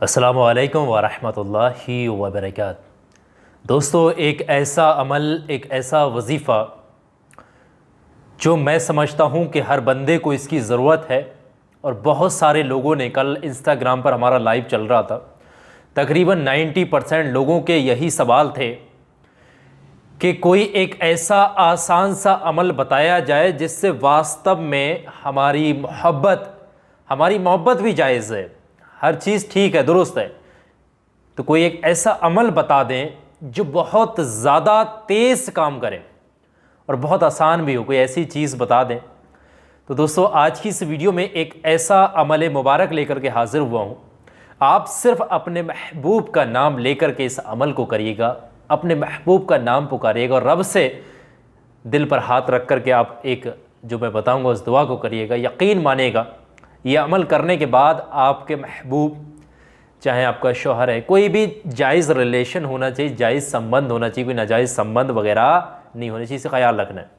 अस्सलामुअलैकुम वरहमतुल्लाहि वबरकातुहू। दोस्तों, एक ऐसा अमल, एक ऐसा वजीफ़ा जो मैं समझता हूँ कि हर बंदे को इसकी ज़रूरत है। और बहुत सारे लोगों ने, कल इंस्टाग्राम पर हमारा लाइव चल रहा था, तकरीबन 90% लोगों के यही सवाल थे कि कोई एक ऐसा आसान सा अमल बताया जाए जिससे वास्तव में हमारी मोहब्बत भी जायज़ है, हर चीज़ ठीक है, दुरुस्त है। तो कोई एक ऐसा अमल बता दें जो बहुत ज़्यादा तेज़ काम करे और बहुत आसान भी हो, कोई ऐसी चीज़ बता दें। तो दोस्तों, आज की इस वीडियो में एक ऐसा अमल मुबारक लेकर के हाज़िर हुआ हूँ। आप सिर्फ अपने महबूब का नाम लेकर के इस अमल को करिएगा, अपने महबूब का नाम पुकारिएगा और रब से दिल पर हाथ रख कर के आप एक जो मैं बताऊँगा उस दुआ को करिएगा। यकीन मानिएगा, ये अमल करने के बाद आपके महबूब, चाहे आपका शौहर है, कोई भी जायज़ रिलेशन होना चाहिए, जायज़ संबंध होना चाहिए, कोई नाजायज़ संबंध वगैरह नहीं होना चाहिए, इसे ख्याल रखना है।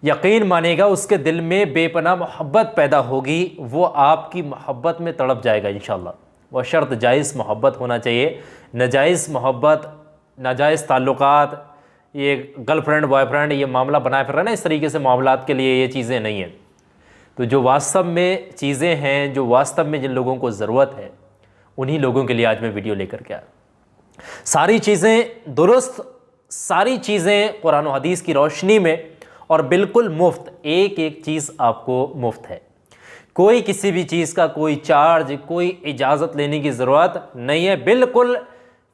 यकीन मानिएगा, उसके दिल में बेपनाह मोहब्बत पैदा होगी, वो आपकी मोहब्बत में तड़प जाएगा इंशाअल्लाह। वह शर्त जायज़ मोहब्बत होना चाहिए। नाजायज़ मोहब्बत, नाजायज़ ताल्लुकात, ये गर्लफ्रेंड बॉयफ्रेंड ये मामला बनाए फिर रहा है ना, इस तरीके से मामलात के लिए ये चीज़ें नहीं हैं। तो जो वास्तव में चीज़ें हैं, जो वास्तव में जिन लोगों को ज़रूरत है, उन्हीं लोगों के लिए आज मैं वीडियो लेकर के आया। सारी चीज़ें दुरुस्त, सारी चीज़ें कुरान और हदीस की रोशनी में और बिल्कुल मुफ्त, एक एक चीज़ आपको मुफ्त है। कोई किसी भी चीज़ का कोई चार्ज, कोई इजाज़त लेने की ज़रूरत नहीं है, बिल्कुल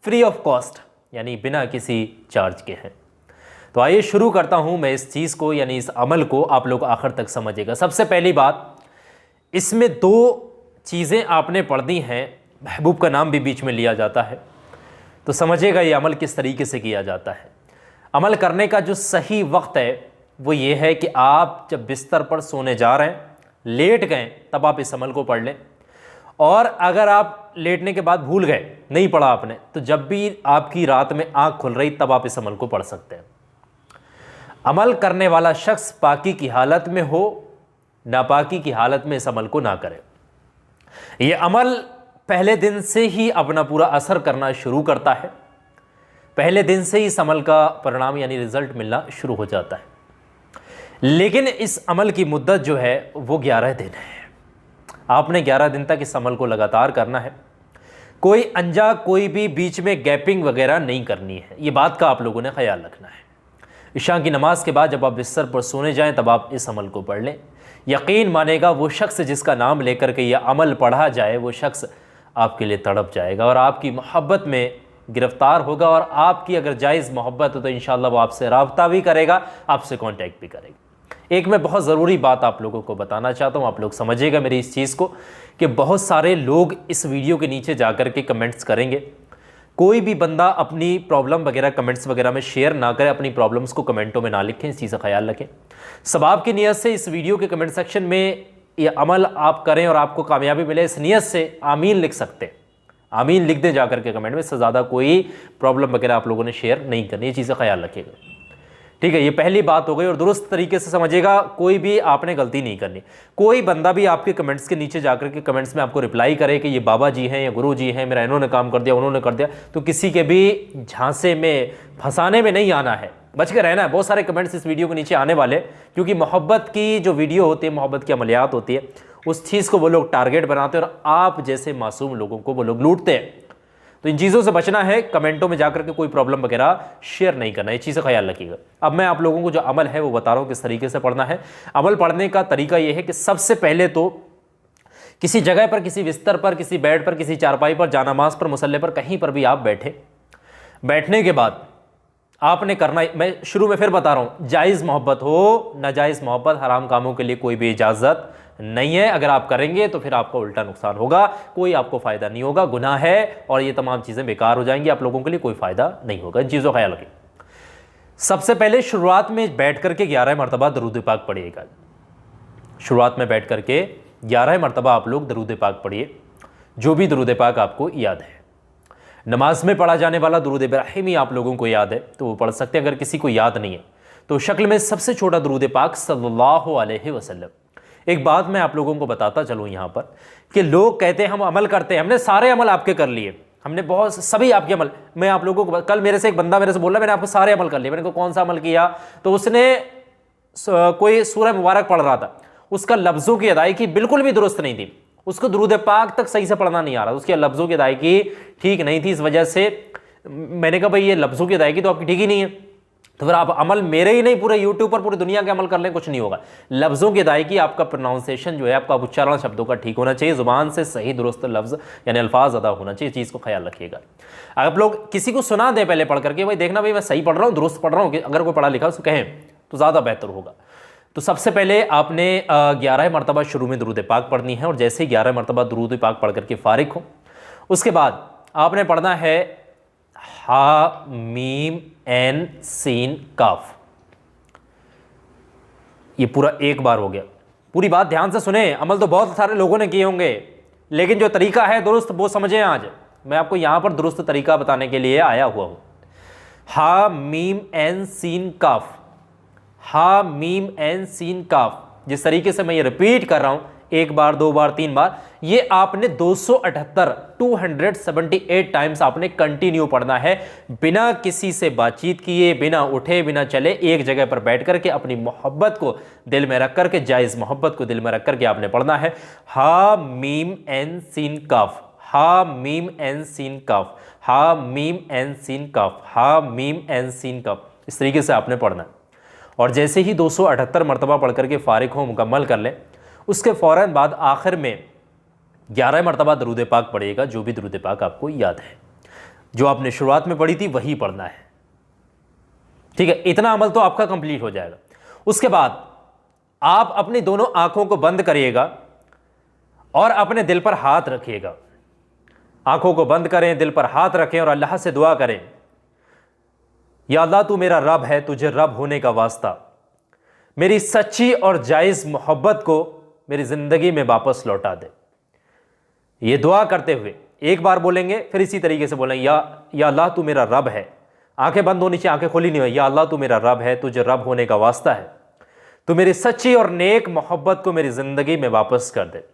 फ्री ऑफ कॉस्ट, यानी बिना किसी चार्ज के हैं। तो आइए शुरू करता हूं मैं इस चीज़ को, यानी इस अमल को आप लोग आखिर तक समझिएगा। सबसे पहली बात, इसमें दो चीज़ें आपने पढ़ दी हैं, महबूब का नाम भी बीच में लिया जाता है। तो समझिएगा ये अमल किस तरीके से किया जाता है। अमल करने का जो सही वक्त है वो ये है कि आप जब बिस्तर पर सोने जा रहे हैं, लेट गए, तब आप इस अमल को पढ़ लें। और अगर आप लेटने के बाद भूल गए, नहीं पढ़ा आपने, तो जब भी आपकी रात में आँख खुल रही तब आप इस अमल को पढ़ सकते हैं। अमल करने वाला शख्स पाकी की हालत में हो, नापाकी की हालत में इस अमल को ना करे। यह अमल पहले दिन से ही अपना पूरा असर करना शुरू करता है, पहले दिन से ही इस अमल का परिणाम यानी रिजल्ट मिलना शुरू हो जाता है। लेकिन इस अमल की मुद्दत जो है वो 11 दिन है। आपने 11 दिन तक इस अमल को लगातार करना है। कोई अनजा, कोई भी बीच में गैपिंग वगैरह नहीं करनी है। ये बात का आप लोगों ने ख्याल रखना है। इशा की नमाज के बाद जब आप बिस्तर पर सोने जाएं तब आप इस अमल को पढ़ लें। यकीन मानेगा, वो शख्स जिसका नाम लेकर के यह अमल पढ़ा जाए, वो शख्स आपके लिए तड़प जाएगा और आपकी मोहब्बत में गिरफ्तार होगा। और आपकी अगर जायज़ मोहब्बत हो तो इंशाअल्लाह वो आपसे राब्ता भी करेगा, आपसे कांटेक्ट भी करेगा। एक मैं बहुत ज़रूरी बात आप लोगों को बताना चाहता हूँ, आप लोग समझिएगा मेरी इस चीज़ को, कि बहुत सारे लोग इस वीडियो के नीचे जा कर के कमेंट्स करेंगे। कोई भी बंदा अपनी प्रॉब्लम वगैरह कमेंट्स वगैरह में शेयर ना करे, अपनी प्रॉब्लम्स को कमेंटों में ना लिखें, इस चीज़ का ख्याल रखें। सवाब की नीयत से इस वीडियो के कमेंट सेक्शन में ये अमल आप करें और आपको कामयाबी मिले, इस नीयत से आमीन लिख सकते हैं। आमीन लिख दें जाकर के कमेंट में, इससे ज़्यादा कोई प्रॉब्लम वगैरह आप लोगों ने शेयर नहीं करनी, ये चीज़ें ख्याल रखिएगा, ठीक है। ये पहली बात हो गई। और दुरुस्त तरीके से समझिएगा, कोई भी आपने गलती नहीं करनी। कोई बंदा भी आपके कमेंट्स के नीचे जाकर के कमेंट्स में आपको रिप्लाई करे कि ये बाबा जी हैं या गुरु जी हैं, मेरा इन्होंने काम कर दिया, उन्होंने कर दिया, तो किसी के भी झांसे में फंसाने में नहीं आना है, बच के रहना है। बहुत सारे कमेंट्स इस वीडियो के नीचे आने वाले, क्योंकि मोहब्बत की जो वीडियो होती है, मोहब्बत की अमलियात होती है, उस चीज़ को वो लोग टारगेट बनाते हैं और आप जैसे मासूम लोगों को वो लोग लूटते हैं। तो इन चीज़ों से बचना है। कमेंटों में जाकर के कोई प्रॉब्लम वगैरह शेयर नहीं करना, ये चीज़ का ख्याल रखिएगा। अब मैं आप लोगों को जो अमल है वो बता रहा हूँ किस तरीके से पढ़ना है। अमल पढ़ने का तरीका ये है कि सबसे पहले तो किसी जगह पर, किसी बिस्तर पर, किसी बेड पर, किसी चारपाई पर, जानामाज पर, मुसल्ले पर, कहीं पर भी आप बैठे, बैठने के बाद आपने करना, मैं शुरू में फिर बता रहा हूँ, जायज़ मोहब्बत हो, नाजायज़ मोहब्बत, हराम कामों के लिए कोई भी इजाज़त नहीं है। अगर आप करेंगे तो फिर आपका उल्टा नुकसान होगा, कोई आपको फ़ायदा नहीं होगा, गुनाह है और ये तमाम चीज़ें बेकार हो जाएंगी, आप लोगों के लिए कोई फ़ायदा नहीं होगा। इन चीज़ों का ख्याल रखें। सबसे पहले शुरुआत में बैठ करके 11 मरतबा दरूद पाक पढ़िएगा। शुरुआत में बैठ करके 11 मरतबा आप लोग दरूद पाक पढ़िए, जो भी दरूद पाक आपको याद है। नमाज में पढ़ा जाने वाला दरूद इब्राहिमी आप लोगों को याद है तो वो पढ़ सकते हैं। अगर किसी को याद नहीं है तो शक्ल में सबसे छोटा दरूद पाक सल्लल्लाहु अलैहि वसल्लम। एक बात मैं आप लोगों को बताता चलूँ यहाँ पर कि लोग कहते हैं हम अमल करते हैं, हमने सारे अमल आपके कर लिए, हमने बहुत सभी आपके अमल, मैं आप लोगों को कल मेरे से एक बंदा मेरे से बोला मैंने आपके सारे अमल कर लिए। मैंने कहा कौन सा अमल किया? तो उसने कोई सूरह मुबारक पढ़ रहा था, उसका लफ्ज़ों की अदायगी बिल्कुल भी दुरुस्त नहीं थी, उसको दुरूद पाक तक सही से पढ़ना नहीं आ रहा, उसके लफ्ज़ों की अदायगी ठीक नहीं थी। इस वजह से मैंने कहा भाई ये लफ्ज़ों की अदायगी तो आपकी ठीक ही नहीं है, तो फिर आप अमल मेरे ही नहीं पूरे यूट्यूब पर पूरी दुनिया के अमल कर लें, कुछ नहीं होगा। लफ्ज़ों की अदायगी, आपका प्रोनाउंसिएशन जो है, आपका उच्चारण शब्दों का ठीक होना चाहिए, ज़ुबान से सही दुरुस्त लफ्ज़ यानी अल्फाज अदा होना चाहिए, चीज़ को ख्याल रखिएगा। अगर आप लोग किसी को सुना दें पहले पढ़ करके, भाई देखना भाई मैं सही पढ़ रहा हूँ, दुरुस्त पढ़ रहा हूँ, अगर कोई पढ़ा लिखा उसको कहें तो ज़्यादा बेहतर होगा। तो सबसे पहले आपने 11 मरतबा शुरू में दुरूद पाक पढ़नी है, और जैसे ही 11 मरतबा दुरूद पाक पढ़ करके फारिग हो, उसके बाद आपने पढ़ना है हा मीम ऐन सीन काफ। ये पूरा एक बार हो गया। पूरी बात ध्यान से सुने, अमल तो बहुत सारे लोगों ने किए होंगे, लेकिन जो तरीका है दुरुस्त वो समझें। आज मैं आपको यहां पर दुरुस्त तरीका बताने के लिए आया हुआ हूं। हा मीम ऐन सीन काफ, हा मीम ऐन सीन काफ, जिस तरीके से मैं ये रिपीट कर रहा हूं, एक बार, दो बार, तीन बार, ये आपने 278 टाइम्स आपने कंटिन्यू पढ़ना है, बिना किसी से बातचीत किए, बिना उठे, बिना चले, एक जगह पर बैठ करके अपनी मोहब्बत को दिल में रख करके, जायज़ मोहब्बत को दिल में रख करके आपने पढ़ना है। हा मीम ऐन सीन काफ, हा मीम ऐन सीन काफ, हा मीम ऐन सीन काफ, हा मीम ऐन सीन काफ, इस तरीके से आपने पढ़ना है। और जैसे ही 278 मरतबा पढ़ करके फारिग हो, मुकम्मल कर लें, उसके फ़ौरन बाद आखिर में 11 मरतबा दरूद पाक पढ़िएगा, जो भी दरूद पाक आपको याद है, जो आपने शुरुआत में पढ़ी थी वही पढ़ना है, ठीक है। इतना अमल तो आपका कंप्लीट हो जाएगा। उसके बाद आप अपनी दोनों आंखों को बंद करिएगा और अपने दिल पर हाथ रखिएगा। आंखों को बंद करें, दिल पर हाथ रखें और अल्लाह से दुआ करें, या अल्लाह तू मेरा रब है, तुझे रब होने का वास्ता, मेरी सच्ची और जायज़ मोहब्बत को मेरी ज़िंदगी में वापस लौटा दे। ये दुआ करते हुए एक बार बोलेंगे, फिर इसी तरीके से बोलेंगे, या अल्लाह तू मेरा रब है, आंखें बंद होनी चाहिए, आंखें खोली नहीं हुई, या अल्लाह तू मेरा रब है, तुझे रब होने का वास्ता है, तू मेरी सच्ची और नेक मोहब्बत को मेरी ज़िंदगी में वापस कर दे।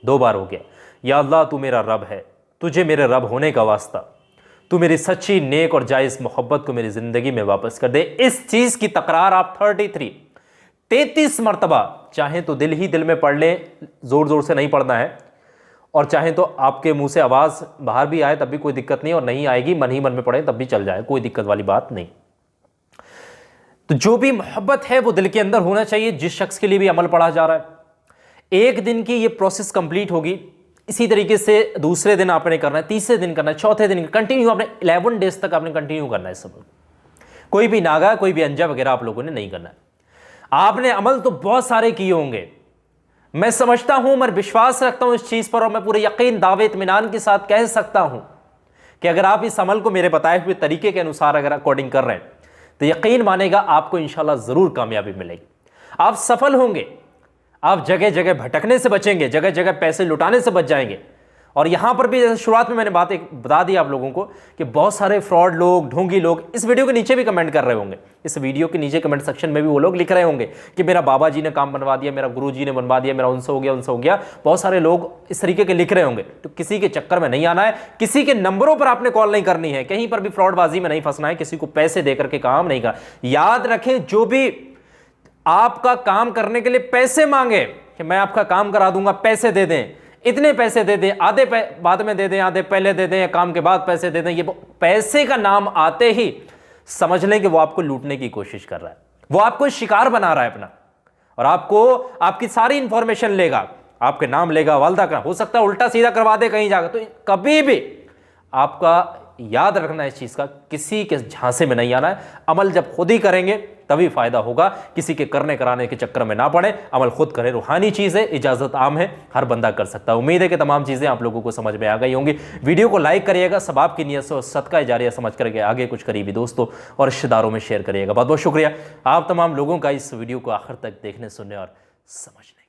2 बार हो गया, या अल्लाह तू मेरा रब है, तुझे मेरे रब होने का वास्ता, तू मेरी सच्ची, नेक और जायज़ मोहब्बत को मेरी ज़िंदगी में वापस कर दे। इस चीज़ की तकरार आप 33 मरतबा, चाहें तो दिल ही दिल में पढ़ लें, ज़ोर ज़ोर से नहीं पढ़ना है, और चाहें तो आपके मुंह से आवाज़ बाहर भी आए तब भी कोई दिक्कत नहीं, और नहीं आएगी मन ही मन में पढ़ें तब भी चल जाए, कोई दिक्कत वाली बात नहीं। तो जो भी मोहब्बत है वो दिल के अंदर होना चाहिए, जिस शख्स के लिए भी अमल पढ़ा जा रहा है। एक दिन की ये प्रोसेस कंप्लीट होगी, इसी तरीके से दूसरे दिन आपने करना है, तीसरे दिन करना है, चौथे दिन कंटिन्यू, आपने 11 डेज तक आपने कंटिन्यू करना है। सब कोई भी नागा, कोई भी अंजा वगैरह आप लोगों ने नहीं करना है। आपने अमल तो बहुत सारे किए होंगे, मैं समझता हूं, मैं विश्वास रखता हूं इस चीज पर, और मैं पूरे यकीन, दावे, इत्मीनान के साथ कह सकता हूं कि अगर आप इस अमल को मेरे बताए हुए तरीके के अनुसार अगर अकॉर्डिंग कर रहे हैं तो यकीन मानेगा आपको इंशाल्लाह जरूर कामयाबी मिलेगी, आप सफल होंगे, आप जगह जगह भटकने से बचेंगे, जगह जगह पैसे लुटाने से बच जाएंगे। और यहां पर भी जैसे शुरुआत में मैंने बात एक बता दी आप लोगों को कि बहुत सारे फ्रॉड लोग, ढोंगी लोग इस वीडियो के नीचे भी कमेंट कर रहे होंगे, इस वीडियो के नीचे कमेंट सेक्शन में भी वो लोग लिख रहे होंगे कि मेरा बाबा जी ने काम बनवा दिया, मेरा गुरु जी ने बनवा दिया, मेरा उनसे हो गया, उनसे हो गया। बहुत सारे लोग इस तरीके के लिख रहे होंगे। तो किसी के चक्कर में नहीं आना है, किसी के नंबरों पर आपने कॉल नहीं करनी है, कहीं पर भी फ्रॉडबाजी में नहीं फंसना है, किसी को पैसे दे करके काम नहीं करना। याद रखें, जो भी आपका काम करने के लिए पैसे मांगे कि मैं आपका काम करा दूंगा, पैसे दे दें, इतने पैसे दे दें, आधे बाद में दे दें, आधे पहले दे दें, या काम के बाद पैसे दे दें, ये पैसे का नाम आते ही समझ लें कि वो आपको लूटने की कोशिश कर रहा है, वो आपको शिकार बना रहा है अपना, और आपको आपकी सारी इंफॉर्मेशन लेगा, आपके नाम लेगा, वालदा का, हो सकता है उल्टा सीधा करवा दे कहीं जाकर। तो कभी भी आपका याद रखना है इस चीज का, किसी के झांसे में नहीं आना है। अमल जब खुद ही करेंगे तभी फायदा होगा, किसी के करने कराने के चक्कर में ना पड़े, अमल खुद करें। रूहानी चीज़ है, इजाज़त आम है, हर बंदा कर सकता है। उम्मीद है कि तमाम चीज़ें आप लोगों को समझ में आ गई होंगी। वीडियो को लाइक करिएगा, सबाब की नीयत से और सदका जारिया समझ करके आगे कुछ करीबी दोस्तों और रिश्तेदारों में शेयर करिएगा। बहुत बहुत शुक्रिया आप तमाम लोगों का इस वीडियो को आखिर तक देखने, सुनने और समझने।